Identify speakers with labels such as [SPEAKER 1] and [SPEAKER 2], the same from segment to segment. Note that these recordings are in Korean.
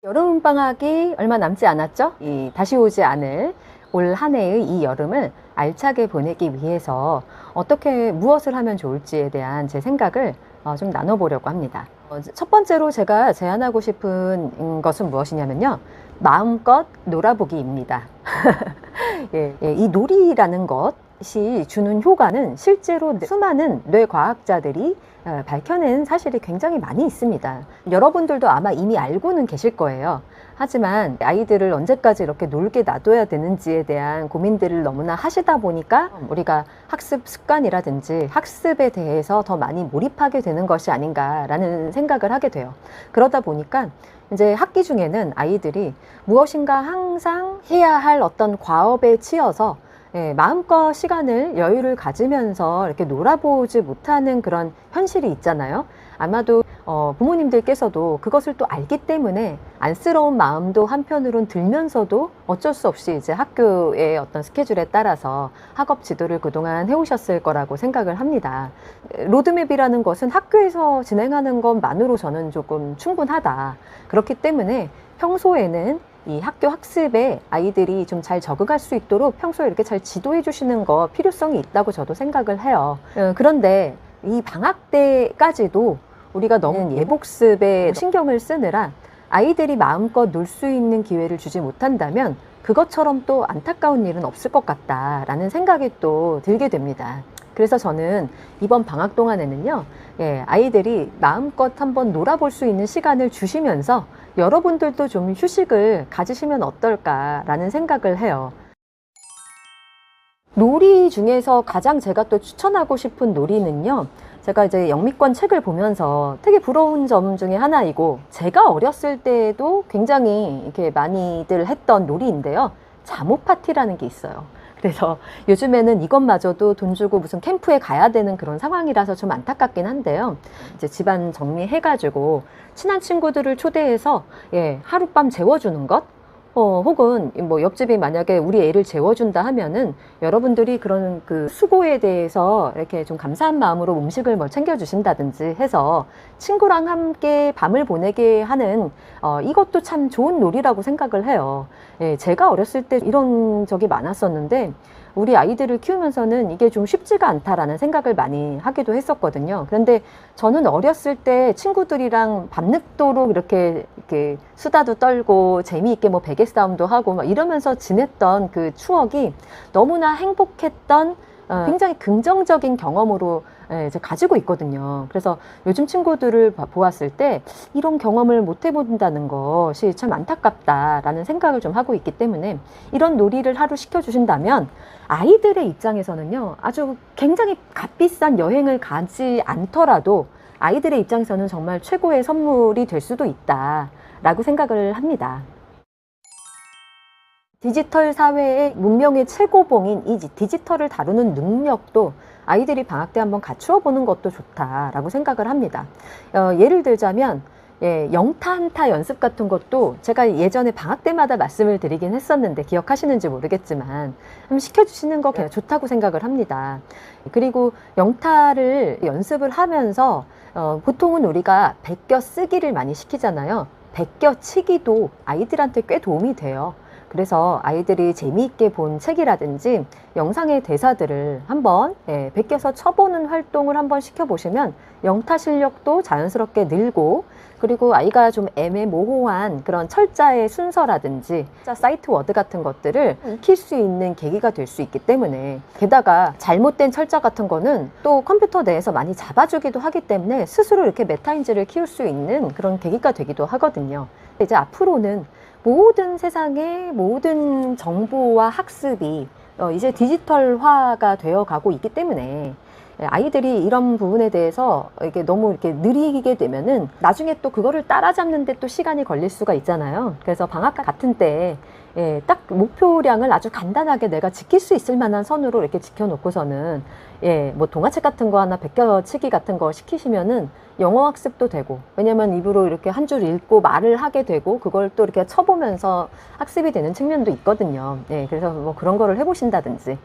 [SPEAKER 1] 여름방학이 얼마 남지 않았죠? 다시 오지 않을 올 한 해의 이 여름을 알차게 보내기 위해서 어떻게 무엇을 하면 좋을지에 대한 제 생각을 좀 나눠보려고 합니다. 첫 번째로 제가 제안하고 싶은 것은 무엇이냐면요, 마음껏 놀아보기입니다. 이 놀이라는 것이 주는 효과는 실제로 수많은 뇌과학자들이 밝혀낸 사실이 굉장히 많이 있습니다. 여러분들도 아마 이미 알고는 계실 거예요. 하지만 아이들을 언제까지 이렇게 놀게 놔둬야 되는지에 대한 고민들을 너무나 하시다 보니까 우리가 학습 습관이라든지 학습에 대해서 더 많이 몰입하게 되는 것이 아닌가라는 생각을 하게 돼요. 그러다 보니까 이제 학기 중에는 아이들이 무엇인가 항상 해야 할 어떤 과업에 치여서 마음껏 시간을 여유를 가지면서 이렇게 놀아보지 못하는 그런 현실이 있잖아요. 아마도 부모님들께서도 그것을 또 알기 때문에 안쓰러운 마음도 한편으론 들면서도 어쩔 수 없이 이제 학교의 어떤 스케줄에 따라서 학업 지도를 그동안 해오셨을 거라고 생각을 합니다. 로드맵이라는 것은 학교에서 진행하는 것만으로 저는 조금 충분하다. 그렇기 때문에 평소에는 이 학교 학습에 아이들이 좀 잘 적응할 수 있도록 평소에 이렇게 잘 지도해 주시는 거 필요성이 있다고 저도 생각을 해요. 그런데 이 방학 때까지도 우리가 너무 예복습에 신경을 쓰느라 아이들이 마음껏 놀 수 있는 기회를 주지 못한다면 그것처럼 또 안타까운 일은 없을 것 같다라는 생각이 또 들게 됩니다. 그래서 저는 이번 방학 동안에는요, 아이들이 마음껏 한번 놀아볼 수 있는 시간을 주시면서 여러분들도 좀 휴식을 가지시면 어떨까라는 생각을 해요. 놀이 중에서 가장 제가 또 추천하고 싶은 놀이는요, 제가 이제 영미권 책을 보면서 되게 부러운 점 중에 하나이고, 제가 어렸을 때도 굉장히 이렇게 많이들 했던 놀이인데요, 잠옷 파티라는 게 있어요. 그래서 요즘에는 이것마저도 돈 주고 무슨 캠프에 가야 되는 그런 상황이라서 좀 안타깝긴 한데요. 이제 집안 정리해가지고 친한 친구들을 초대해서 하룻밤 재워주는 것, 혹은 뭐 옆집이 만약에 우리 애를 재워준다 하면은 여러분들이 그런 그 수고에 대해서 이렇게 좀 감사한 마음으로 음식을 뭐 챙겨주신다든지 해서 친구랑 함께 밤을 보내게 하는 이것도 참 좋은 놀이라고 생각을 해요. 제가 어렸을 때 이런 적이 많았었는데 우리 아이들을 키우면서는 이게 좀 쉽지가 않다라는 생각을 많이 하기도 했었거든요. 그런데 저는 어렸을 때 친구들이랑 밤늦도록 이렇게 수다도 떨고 재미있게 뭐 베개 싸움도 하고 막 이러면서 지냈던 그 추억이 너무나 행복했던 굉장히 긍정적인 경험으로 이제 가지고 있거든요. 그래서 요즘 친구들을 보았을 때 이런 경험을 못 해본다는 것이 참 안타깝다라는 생각을 좀 하고 있기 때문에 이런 놀이를 하루 시켜주신다면 아이들의 입장에서는요, 아주 굉장히 값비싼 여행을 가지 않더라도 아이들의 입장에서는 정말 최고의 선물이 될 수도 있다라고 생각을 합니다. 디지털 사회의 문명의 최고봉인 이 디지털을 다루는 능력도 아이들이 방학 때 한번 갖추어 보는 것도 좋다라고 생각을 합니다. 예를 들자면 영타 한타 연습 같은 것도 제가 예전에 방학 때마다 말씀을 드리긴 했었는데 기억하시는지 모르겠지만 한번 시켜주시는 거 그냥 좋다고 생각을 합니다. 그리고 영타를 연습을 하면서 보통은 우리가 베껴 쓰기를 많이 시키잖아요. 베껴 치기도 아이들한테 꽤 도움이 돼요. 그래서 아이들이 재미있게 본 책이라든지 영상의 대사들을 한번 베껴서 쳐보는 활동을 한번 시켜보시면 영타 실력도 자연스럽게 늘고, 그리고 아이가 좀 애매모호한 그런 철자의 순서라든지 사이트 워드 같은 것들을 익힐 수 있는 계기가 될 수 있기 때문에, 게다가 잘못된 철자 같은 거는 또 컴퓨터 내에서 많이 잡아주기도 하기 때문에 스스로 이렇게 메타인지를 키울 수 있는 그런 계기가 되기도 하거든요. 이제 앞으로는 모든 세상의 모든 정보와 학습이 이제 디지털화가 되어 가고 있기 때문에 아이들이 이런 부분에 대해서 이게 너무 이렇게 느리게 되면은 나중에 또 그거를 따라잡는데 또 시간이 걸릴 수가 있잖아요. 그래서 방학 같은 때 딱 목표량을 아주 간단하게 내가 지킬 수 있을 만한 선으로 이렇게 지켜놓고서는 뭐 동화책 같은 거 하나 베껴치기 같은 거 시키시면은 영어 학습도 되고, 왜냐면 입으로 이렇게 한 줄 읽고 말을 하게 되고 그걸 또 이렇게 쳐보면서 학습이 되는 측면도 있거든요. 그래서 뭐 그런 거를 해보신다든지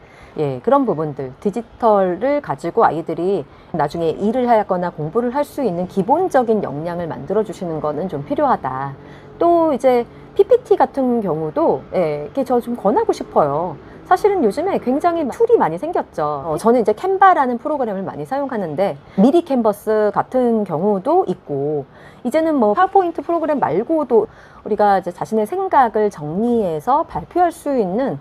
[SPEAKER 1] 그런 부분들, 디지털을 가지고 아이들이 나중에 일을 하거나 공부를 할 수 있는 기본적인 역량을 만들어 주시는 거는 좀 필요하다. 또 이제 PPT 같은 경우도 이렇게 저 좀 권하고 싶어요. 사실은 요즘에 굉장히 툴이 많이 생겼죠. 저는 이제 캔바라는 프로그램을 많이 사용하는데 미리 캔버스 같은 경우도 있고, 이제는 뭐 파워포인트 프로그램 말고도 우리가 이제 자신의 생각을 정리해서 발표할 수 있는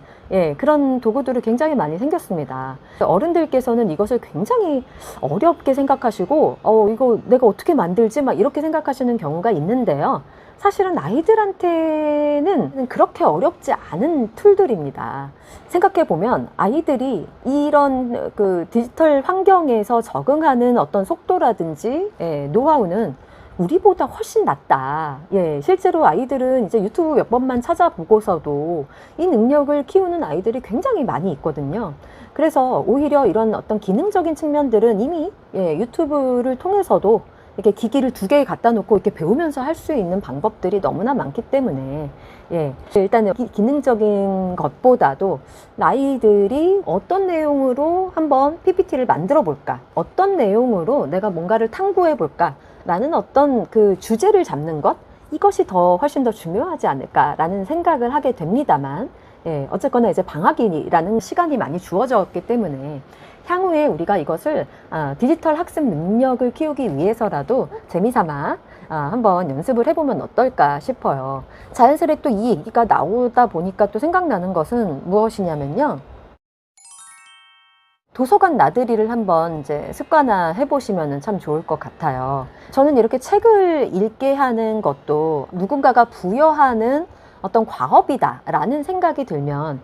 [SPEAKER 1] 그런 도구들이 굉장히 많이 생겼습니다. 어른들께서는 이것을 굉장히 어렵게 생각하시고 이거 내가 어떻게 만들지 막 이렇게 생각하시는 경우가 있는데요. 사실은 아이들한테는 그렇게 어렵지 않은 툴들입니다. 생각해보면 아이들이 이런 그 디지털 환경에서 적응하는 어떤 속도라든지 노하우는 우리보다 훨씬 낫다. 실제로 아이들은 이제 유튜브 몇 번만 찾아보고서도 이 능력을 키우는 아이들이 굉장히 많이 있거든요. 그래서 오히려 이런 어떤 기능적인 측면들은 이미 유튜브를 통해서도 이렇게 기기를 2개 갖다 놓고 이렇게 배우면서 할 수 있는 방법들이 너무나 많기 때문에 일단은 기능적인 것보다도 아이들이 어떤 내용으로 한번 PPT를 만들어 볼까, 어떤 내용으로 내가 뭔가를 탐구해 볼까 라는 어떤 그 주제를 잡는 것, 이것이 훨씬 더 중요하지 않을까라는 생각을 하게 됩니다만, 어쨌거나 이제 방학이라는 시간이 많이 주어졌기 때문에 향후에 우리가 이것을 디지털 학습 능력을 키우기 위해서라도 재미삼아 한번 연습을 해보면 어떨까 싶어요. 자연스레 또 이 얘기가 나오다 보니까 또 생각나는 것은 무엇이냐면요. 도서관 나들이를 한번 이제 습관화 해보시면 참 좋을 것 같아요. 저는 이렇게 책을 읽게 하는 것도 누군가가 부여하는 어떤 과업이다라는 생각이 들면,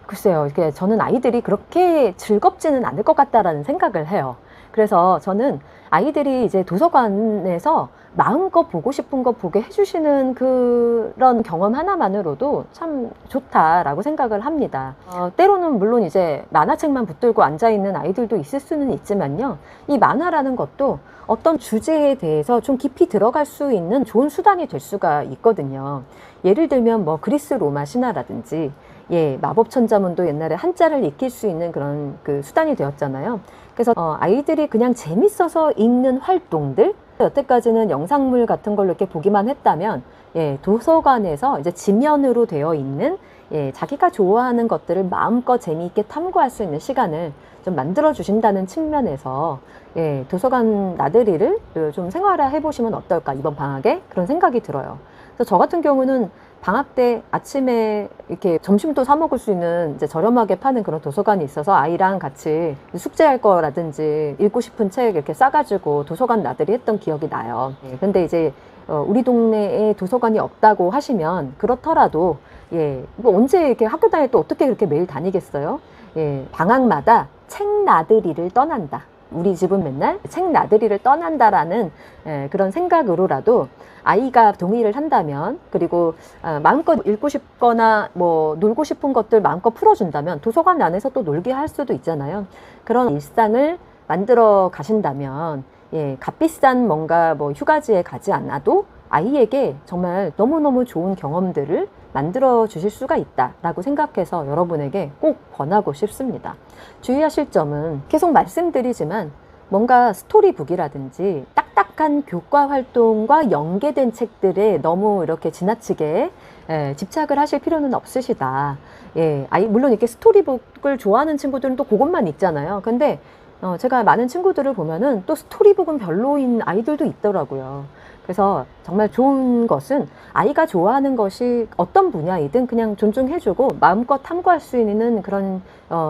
[SPEAKER 1] 글쎄요, 이게 저는 아이들이 그렇게 즐겁지는 않을 것 같다라는 생각을 해요. 그래서 저는 아이들이 이제 도서관에서 마음껏 보고 싶은 거 보게 해주시는 그런 경험 하나만으로도 참 좋다라고 생각을 합니다. 때로는 물론 이제 만화책만 붙들고 앉아있는 아이들도 있을 수는 있지만요. 이 만화라는 것도 어떤 주제에 대해서 좀 깊이 들어갈 수 있는 좋은 수단이 될 수가 있거든요. 예를 들면 뭐 그리스 로마 신화라든지 마법 천자문도 옛날에 한자를 익힐 수 있는 그런 그 수단이 되었잖아요. 그래서 아이들이 그냥 재밌어서 읽는 활동들, 여태까지는 영상물 같은 걸로 이렇게 보기만 했다면 도서관에서 이제 지면으로 되어 있는 자기가 좋아하는 것들을 마음껏 재미있게 탐구할 수 있는 시간을 좀 만들어 주신다는 측면에서 도서관 나들이를 좀 생활화해 보시면 어떨까, 이번 방학에 그런 생각이 들어요. 그래서 저 같은 경우는 방학 때 아침에 이렇게 점심도 사 먹을 수 있는 이제 저렴하게 파는 그런 도서관이 있어서 아이랑 같이 숙제할 거라든지 읽고 싶은 책 이렇게 싸가지고 도서관 나들이 했던 기억이 나요. 근데 이제 우리 동네에 도서관이 없다고 하시면, 그렇더라도 뭐 언제 이렇게 학교 다닐 때 어떻게 그렇게 매일 다니겠어요? 방학마다 책 나들이를 떠난다. 우리 집은 맨날 책 나들이를 떠난다라는 그런 생각으로라도 아이가 동의를 한다면, 그리고 마음껏 읽고 싶거나 뭐 놀고 싶은 것들 마음껏 풀어준다면 도서관 안에서 또 놀게 할 수도 있잖아요. 그런 일상을 만들어 가신다면 값비싼 뭔가 뭐 휴가지에 가지 않아도 아이에게 정말 너무너무 좋은 경험들을 만들어 주실 수가 있다라고 생각해서 여러분에게 꼭 권하고 싶습니다. 주의하실 점은 계속 말씀드리지만, 뭔가 스토리북이라든지 딱딱한 교과 활동과 연계된 책들에 너무 이렇게 지나치게 집착을 하실 필요는 없으시다. 물론 이렇게 스토리북을 좋아하는 친구들은 또 그것만 있잖아요. 근데 제가 많은 친구들을 보면은 또 스토리북은 별로인 아이들도 있더라고요. 그래서 정말 좋은 것은 아이가 좋아하는 것이 어떤 분야이든 그냥 존중해주고 마음껏 탐구할 수 있는 그런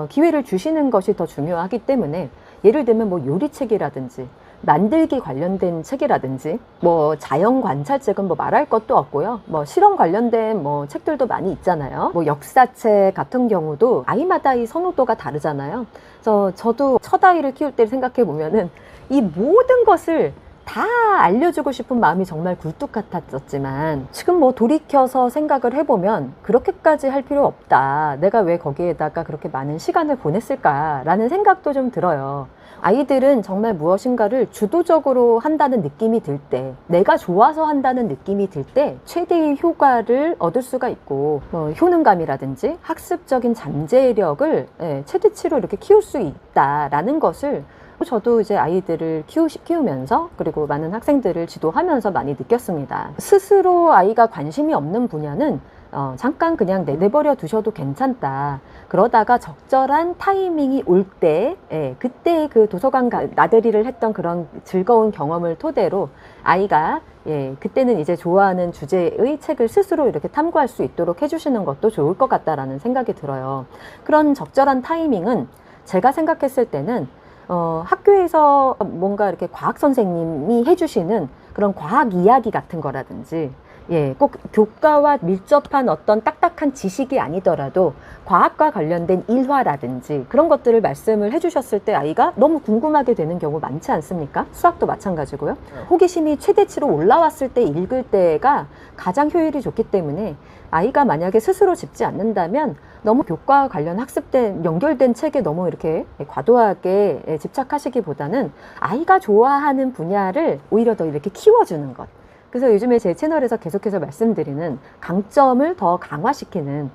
[SPEAKER 1] 기회를 주시는 것이 더 중요하기 때문에, 예를 들면 뭐 요리책이라든지 만들기 관련된 책이라든지 뭐 자연 관찰책은 뭐 말할 것도 없고요. 뭐 실험 관련된 뭐 책들도 많이 있잖아요. 뭐 역사책 같은 경우도 아이마다 이 선호도가 다르잖아요. 그래서 저도 첫 아이를 키울 때 생각해 보면은 이 모든 것을 다 알려주고 싶은 마음이 정말 굴뚝 같았었지만, 지금 뭐 돌이켜서 생각을 해보면 그렇게까지 할 필요 없다. 내가 왜 거기에다가 그렇게 많은 시간을 보냈을까라는 생각도 좀 들어요. 아이들은 정말 무엇인가를 주도적으로 한다는 느낌이 들 때, 내가 좋아서 한다는 느낌이 들 때 최대의 효과를 얻을 수가 있고, 효능감이라든지 학습적인 잠재력을 최대치로 이렇게 키울 수 있다라는 것을 저도 이제 아이들을 키우면서 그리고 많은 학생들을 지도하면서 많이 느꼈습니다. 스스로 아이가 관심이 없는 분야는 잠깐 그냥 내버려 두셔도 괜찮다. 그러다가 적절한 타이밍이 올 때, 그때 그 도서관 나들이를 했던 그런 즐거운 경험을 토대로 아이가 그때는 이제 좋아하는 주제의 책을 스스로 이렇게 탐구할 수 있도록 해주시는 것도 좋을 것 같다라는 생각이 들어요. 그런 적절한 타이밍은 제가 생각했을 때는 학교에서 뭔가 이렇게 과학 선생님이 해주시는 그런 과학 이야기 같은 거라든지, 꼭 교과와 밀접한 어떤 딱딱한 지식이 아니더라도 과학과 관련된 일화라든지 그런 것들을 말씀을 해주셨을 때 아이가 너무 궁금하게 되는 경우 많지 않습니까? 수학도 마찬가지고요. 호기심이 최대치로 올라왔을 때 읽을 때가 가장 효율이 좋기 때문에 아이가 만약에 스스로 짚지 않는다면 너무 교과와 관련 학습된 연결된 책에 너무 이렇게 과도하게 집착하시기보다는 아이가 좋아하는 분야를 오히려 더 이렇게 키워주는 것. 그래서 요즘에 제 채널에서 계속해서 말씀드리는 강점을 더 강화시키는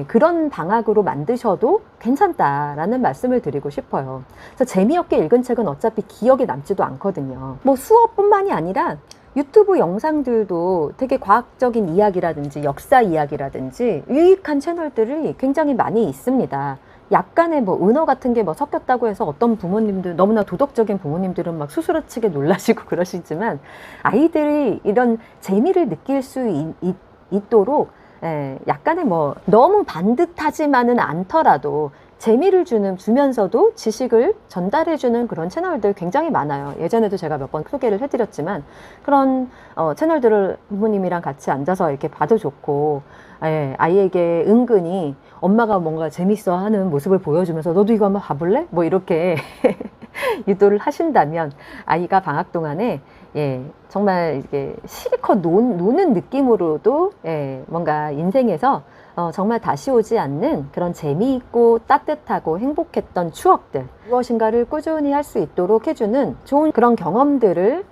[SPEAKER 1] 그런 방학으로 만드셔도 괜찮다라는 말씀을 드리고 싶어요. 그래서 재미없게 읽은 책은 어차피 기억에 남지도 않거든요. 뭐 수업뿐만이 아니라 유튜브 영상들도 되게 과학적인 이야기라든지 역사 이야기라든지 유익한 채널들이 굉장히 많이 있습니다. 약간의 뭐 은어 같은 게 뭐 섞였다고 해서 어떤 부모님들, 너무나 도덕적인 부모님들은 막 수수료치게 놀라시고 그러시지만 아이들이 이런 재미를 느낄 수 있도록 약간의 뭐 너무 반듯하지만은 않더라도 재미를 주면서도 지식을 전달해주는 그런 채널들 굉장히 많아요. 예전에도 제가 몇 번 소개를 해드렸지만 그런 채널들을 부모님이랑 같이 앉아서 이렇게 봐도 좋고, 아이에게 은근히 엄마가 뭔가 재밌어 하는 모습을 보여주면서 너도 이거 한번 봐볼래? 뭐 이렇게 유도를 하신다면 아이가 방학 동안에 정말 이게 실컷 노는 느낌으로도 뭔가 인생에서 정말 다시 오지 않는 그런 재미있고 따뜻하고 행복했던 추억들, 무엇인가를 꾸준히 할 수 있도록 해주는 좋은 그런 경험들을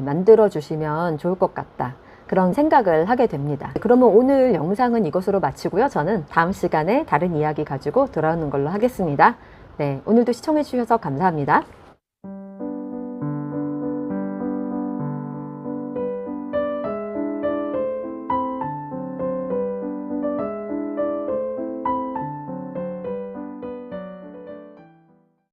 [SPEAKER 1] 만들어 주시면 좋을 것 같다. 그런 생각을 하게 됩니다. 그러면 오늘 영상은 이것으로 마치고요. 저는 다음 시간에 다른 이야기 가지고 돌아오는 걸로 하겠습니다. 네, 오늘도 시청해 주셔서 감사합니다.